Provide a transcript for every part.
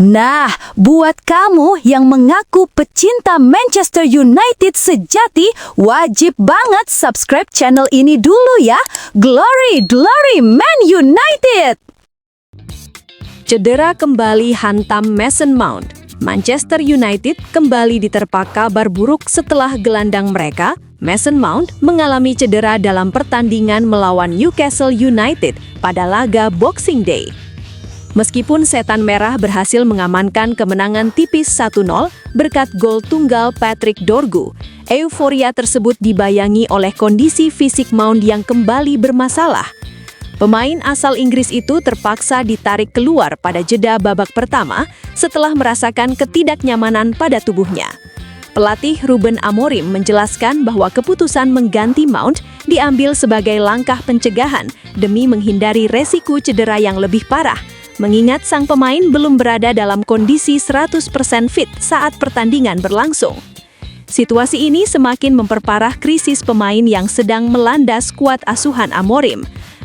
Nah, buat kamu yang mengaku pecinta Manchester United sejati, wajib banget subscribe channel ini dulu ya. Glory, glory Man United! Cedera kembali hantam Mason Mount. Manchester United kembali diterpa kabar buruk setelah gelandang mereka, Mason Mount, mengalami cedera dalam pertandingan melawan Newcastle United pada laga Boxing Day. Meskipun Setan Merah berhasil mengamankan kemenangan tipis 1-0 berkat gol tunggal Patrick Dorgu, euforia tersebut dibayangi oleh kondisi fisik Mount yang kembali bermasalah. Pemain asal Inggris itu terpaksa ditarik keluar pada jeda babak pertama setelah merasakan ketidaknyamanan pada tubuhnya. Pelatih Ruben Amorim menjelaskan bahwa keputusan mengganti Mount diambil sebagai langkah pencegahan demi menghindari resiko cedera yang lebih parah, mengingat sang pemain belum berada dalam kondisi 100% fit saat pertandingan berlangsung. Situasi ini semakin memperparah krisis pemain yang sedang melanda skuad asuhan Amorim.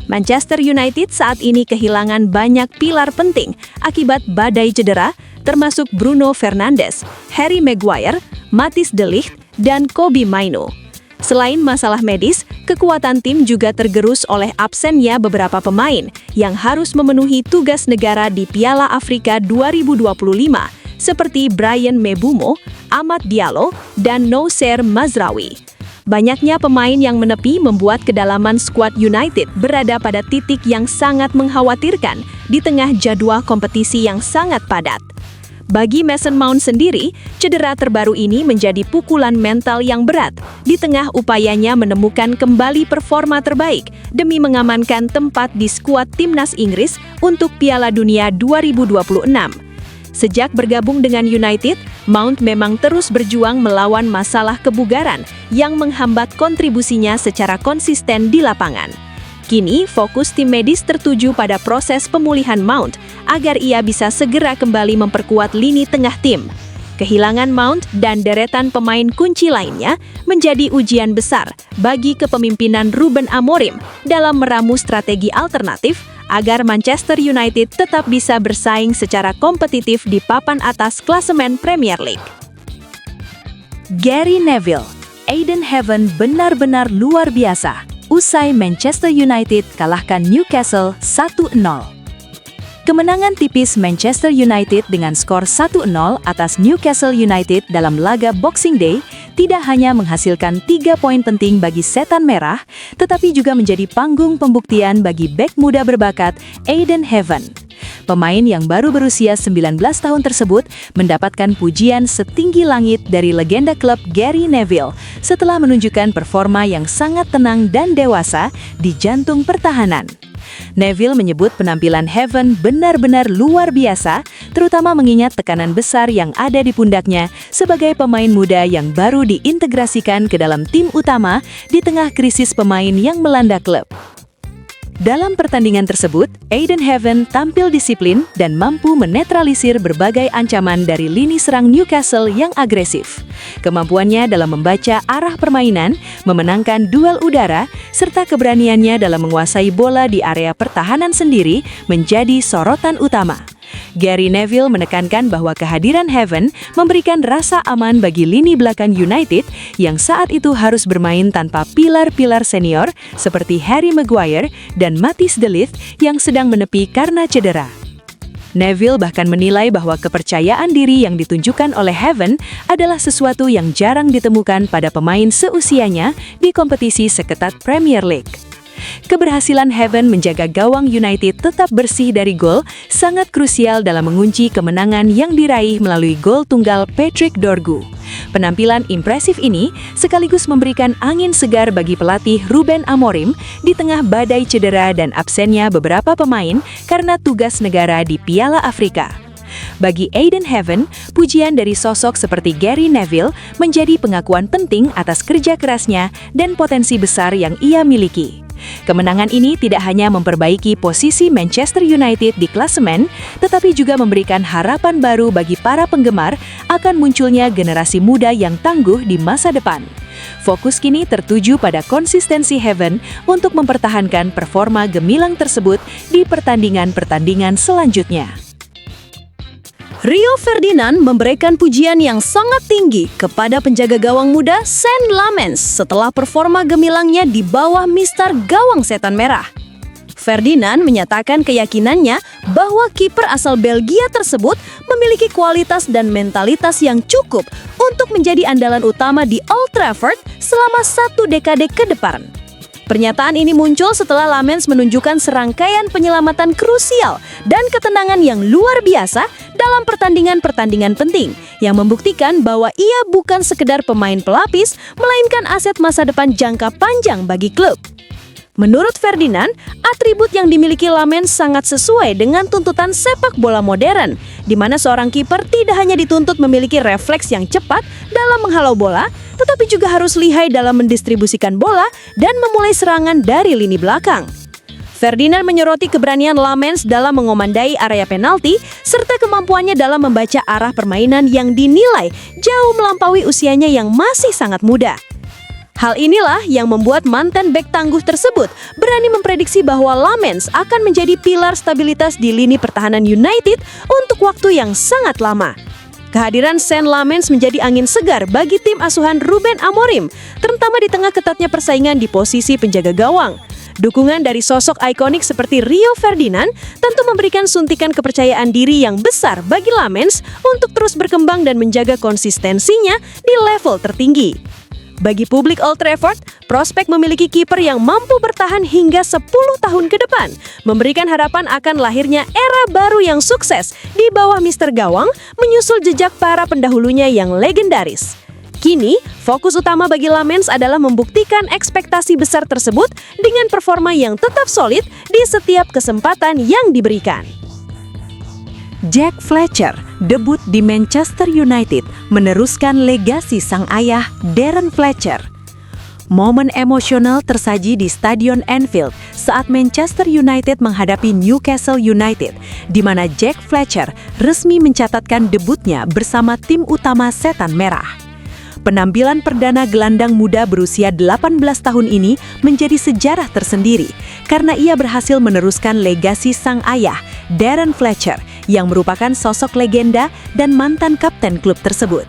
Manchester United saat ini kehilangan banyak pilar penting akibat badai cedera, termasuk Bruno Fernandes, Harry Maguire, Matthijs de Ligt, dan Kobbie Mainoo. Selain masalah medis, kekuatan tim juga tergerus oleh absennya beberapa pemain yang harus memenuhi tugas negara di Piala Afrika 2025, seperti Bryan Mbeumo, Amad Diallo, dan Noussair Mazraoui. Banyaknya pemain yang menepi membuat kedalaman skuad United berada pada titik yang sangat mengkhawatirkan di tengah jadwal kompetisi yang sangat padat. Bagi Mason Mount sendiri, cedera terbaru ini menjadi pukulan mental yang berat di tengah upayanya menemukan kembali performa terbaik demi mengamankan tempat di skuad timnas Inggris untuk Piala Dunia 2026. Sejak bergabung dengan United, Mount memang terus berjuang melawan masalah kebugaran yang menghambat kontribusinya secara konsisten di lapangan. Kini, fokus tim medis tertuju pada proses pemulihan Mount agar ia bisa segera kembali memperkuat lini tengah tim. Kehilangan Mount dan deretan pemain kunci lainnya menjadi ujian besar bagi kepemimpinan Ruben Amorim dalam meramu strategi alternatif agar Manchester United tetap bisa bersaing secara kompetitif di papan atas klasemen Premier League. Gary Neville, Aiden Heaven benar-benar luar biasa usai Manchester United kalahkan Newcastle 1-0. Kemenangan tipis Manchester United dengan skor 1-0 atas Newcastle United dalam laga Boxing Day tidak hanya menghasilkan 3 poin penting bagi Setan Merah, tetapi juga menjadi panggung pembuktian bagi bek muda berbakat Aiden Heaven. Pemain yang baru berusia 19 tahun tersebut mendapatkan pujian setinggi langit dari legenda klub Gary Neville setelah menunjukkan performa yang sangat tenang dan dewasa di jantung pertahanan. Neville menyebut penampilan Heaven benar-benar luar biasa, terutama mengingat tekanan besar yang ada di pundaknya sebagai pemain muda yang baru diintegrasikan ke dalam tim utama di tengah krisis pemain yang melanda klub. Dalam pertandingan tersebut, Aiden Heaven tampil disiplin dan mampu menetralisir berbagai ancaman dari lini serang Newcastle yang agresif. Kemampuannya dalam membaca arah permainan, memenangkan duel udara, serta keberaniannya dalam menguasai bola di area pertahanan sendiri menjadi sorotan utama. Gary Neville menekankan bahwa kehadiran Heaven memberikan rasa aman bagi lini belakang United yang saat itu harus bermain tanpa pilar-pilar senior seperti Harry Maguire dan Matthijs de Ligt yang sedang menepi karena cedera. Neville bahkan menilai bahwa kepercayaan diri yang ditunjukkan oleh Heaven adalah sesuatu yang jarang ditemukan pada pemain seusianya di kompetisi seketat Premier League. Keberhasilan Heaven menjaga gawang United tetap bersih dari gol sangat krusial dalam mengunci kemenangan yang diraih melalui gol tunggal Patrick Dorgu. Penampilan impresif ini sekaligus memberikan angin segar bagi pelatih Ruben Amorim di tengah badai cedera dan absennya beberapa pemain karena tugas negara di Piala Afrika. Bagi Aiden Heaven, pujian dari sosok seperti Gary Neville menjadi pengakuan penting atas kerja kerasnya dan potensi besar yang ia miliki. Kemenangan ini tidak hanya memperbaiki posisi Manchester United di klasemen, tetapi juga memberikan harapan baru bagi para penggemar akan munculnya generasi muda yang tangguh di masa depan. Fokus kini tertuju pada konsistensi Heaven untuk mempertahankan performa gemilang tersebut di pertandingan-pertandingan selanjutnya. Rio Ferdinand memberikan pujian yang sangat tinggi kepada penjaga gawang muda Sean Lamens setelah performa gemilangnya di bawah mister gawang setan merah. Ferdinand menyatakan keyakinannya bahwa kiper asal Belgia tersebut memiliki kualitas dan mentalitas yang cukup untuk menjadi andalan utama di Old Trafford selama 1 dekade ke depan. Pernyataan ini muncul setelah Lamens menunjukkan serangkaian penyelamatan krusial dan ketenangan yang luar biasa dalam pertandingan-pertandingan penting yang membuktikan bahwa ia bukan sekedar pemain pelapis, melainkan aset masa depan jangka panjang bagi klub. Menurut Ferdinand, atribut yang dimiliki Lamens sangat sesuai dengan tuntutan sepak bola modern, di mana seorang kiper tidak hanya dituntut memiliki refleks yang cepat dalam menghalau bola, tetapi juga harus lihai dalam mendistribusikan bola dan memulai serangan dari lini belakang. Ferdinand menyoroti keberanian Lamens dalam mengomandai area penalti, serta kemampuannya dalam membaca arah permainan yang dinilai jauh melampaui usianya yang masih sangat muda. Hal inilah yang membuat mantan bek tangguh tersebut berani memprediksi bahwa Lamens akan menjadi pilar stabilitas di lini pertahanan United untuk waktu yang sangat lama. Kehadiran Sean Lamens menjadi angin segar bagi tim asuhan Ruben Amorim, terutama di tengah ketatnya persaingan di posisi penjaga gawang. Dukungan dari sosok ikonik seperti Rio Ferdinand tentu memberikan suntikan kepercayaan diri yang besar bagi Lamens untuk terus berkembang dan menjaga konsistensinya di level tertinggi. Bagi publik Old Trafford, prospek memiliki kiper yang mampu bertahan hingga 10 tahun ke depan memberikan harapan akan lahirnya era baru yang sukses di bawah Mister Gawang, menyusul jejak para pendahulunya yang legendaris. Kini, fokus utama bagi Lamens adalah membuktikan ekspektasi besar tersebut dengan performa yang tetap solid di setiap kesempatan yang diberikan. Jack Fletcher debut di Manchester United meneruskan legasi sang ayah Darren Fletcher. Momen emosional tersaji di Stadion Anfield saat Manchester United menghadapi Newcastle United, di mana Jack Fletcher resmi mencatatkan debutnya bersama tim utama Setan Merah. Penampilan perdana gelandang muda berusia 18 tahun ini menjadi sejarah tersendiri karena ia berhasil meneruskan legasi sang ayah, Darren Fletcher, yang merupakan sosok legenda dan mantan kapten klub tersebut.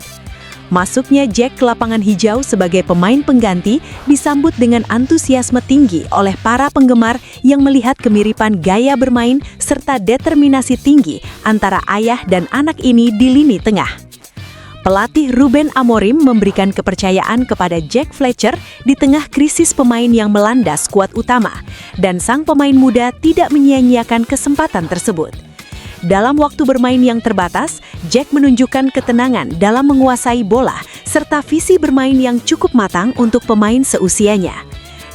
Masuknya Jack ke lapangan hijau sebagai pemain pengganti disambut dengan antusiasme tinggi oleh para penggemar yang melihat kemiripan gaya bermain serta determinasi tinggi antara ayah dan anak ini di lini tengah. Pelatih Ruben Amorim memberikan kepercayaan kepada Jack Fletcher di tengah krisis pemain yang melanda skuad utama, dan sang pemain muda tidak menyia-nyiakan kesempatan tersebut. Dalam waktu bermain yang terbatas, Jack menunjukkan ketenangan dalam menguasai bola, serta visi bermain yang cukup matang untuk pemain seusianya.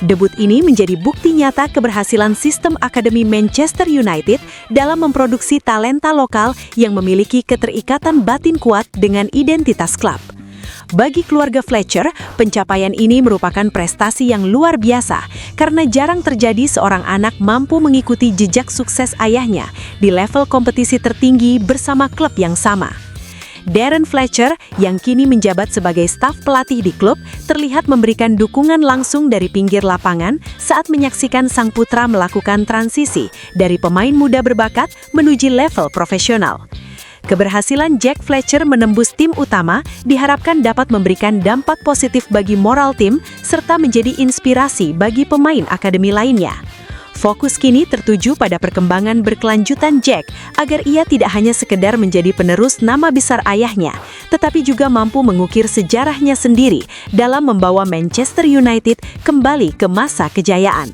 Debut ini menjadi bukti nyata keberhasilan sistem akademi Manchester United dalam memproduksi talenta lokal yang memiliki keterikatan batin kuat dengan identitas klub. Bagi keluarga Fletcher, pencapaian ini merupakan prestasi yang luar biasa karena jarang terjadi seorang anak mampu mengikuti jejak sukses ayahnya di level kompetisi tertinggi bersama klub yang sama. Darren Fletcher, yang kini menjabat sebagai staf pelatih di klub, terlihat memberikan dukungan langsung dari pinggir lapangan saat menyaksikan sang putra melakukan transisi dari pemain muda berbakat menuju level profesional. Keberhasilan Jack Fletcher menembus tim utama diharapkan dapat memberikan dampak positif bagi moral tim serta menjadi inspirasi bagi pemain akademi lainnya. Fokus kini tertuju pada perkembangan berkelanjutan Jack agar ia tidak hanya sekedar menjadi penerus nama besar ayahnya, tetapi juga mampu mengukir sejarahnya sendiri dalam membawa Manchester United kembali ke masa kejayaan.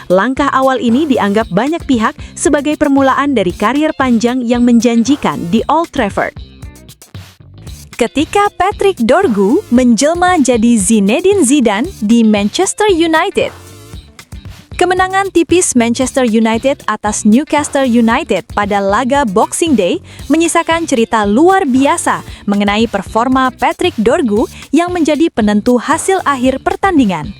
Langkah awal ini dianggap banyak pihak sebagai permulaan dari karier panjang yang menjanjikan di Old Trafford. Ketika Patrick Dorgu menjelma jadi Zinedine Zidane di Manchester United. Kemenangan tipis Manchester United atas Newcastle United pada laga Boxing Day menyisakan cerita luar biasa mengenai performa Patrick Dorgu yang menjadi penentu hasil akhir pertandingan.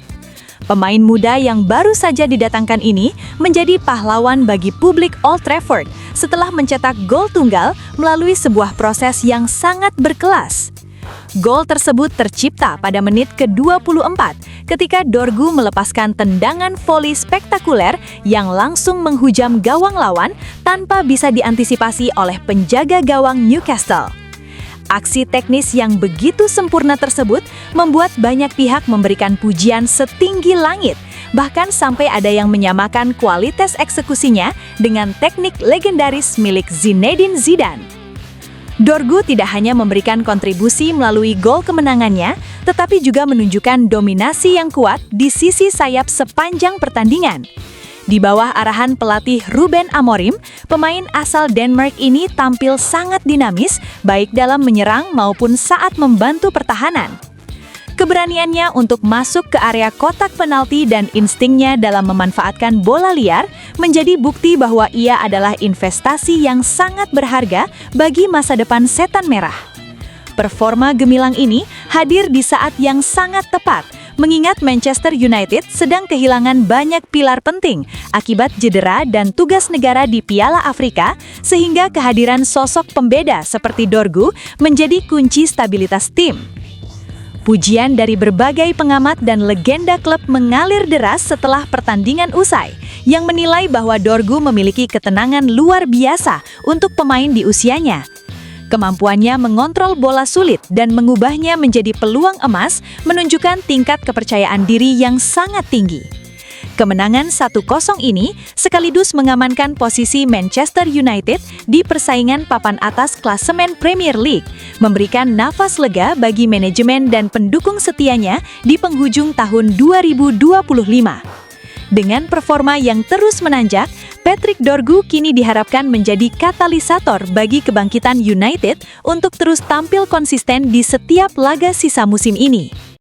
Pemain muda yang baru saja didatangkan ini menjadi pahlawan bagi publik Old Trafford setelah mencetak gol tunggal melalui sebuah proses yang sangat berkelas. Gol tersebut tercipta pada menit ke-24 ketika Dorgu melepaskan tendangan voli spektakuler yang langsung menghujam gawang lawan tanpa bisa diantisipasi oleh penjaga gawang Newcastle. Aksi teknis yang begitu sempurna tersebut membuat banyak pihak memberikan pujian setinggi langit, bahkan sampai ada yang menyamakan kualitas eksekusinya dengan teknik legendaris milik Zinedine Zidane. Dorgu tidak hanya memberikan kontribusi melalui gol kemenangannya, tetapi juga menunjukkan dominasi yang kuat di sisi sayap sepanjang pertandingan. Di bawah arahan pelatih Ruben Amorim, pemain asal Denmark ini tampil sangat dinamis, baik dalam menyerang maupun saat membantu pertahanan. Keberaniannya untuk masuk ke area kotak penalti dan instingnya dalam memanfaatkan bola liar menjadi bukti bahwa ia adalah investasi yang sangat berharga bagi masa depan Setan Merah. Performa gemilang ini hadir di saat yang sangat tepat, mengingat Manchester United sedang kehilangan banyak pilar penting akibat cedera dan tugas negara di Piala Afrika, sehingga kehadiran sosok pembeda seperti Dorgu menjadi kunci stabilitas tim. Pujian dari berbagai pengamat dan legenda klub mengalir deras setelah pertandingan usai, yang menilai bahwa Dorgu memiliki ketenangan luar biasa untuk pemain di usianya. Kemampuannya mengontrol bola sulit dan mengubahnya menjadi peluang emas menunjukkan tingkat kepercayaan diri yang sangat tinggi. Kemenangan 1-0 ini sekaligus mengamankan posisi Manchester United di persaingan papan atas klasemen Premier League, memberikan nafas lega bagi manajemen dan pendukung setianya di penghujung tahun 2025. Dengan performa yang terus menanjak, Patrick Dorgu kini diharapkan menjadi katalisator bagi kebangkitan United untuk terus tampil konsisten di setiap laga sisa musim ini.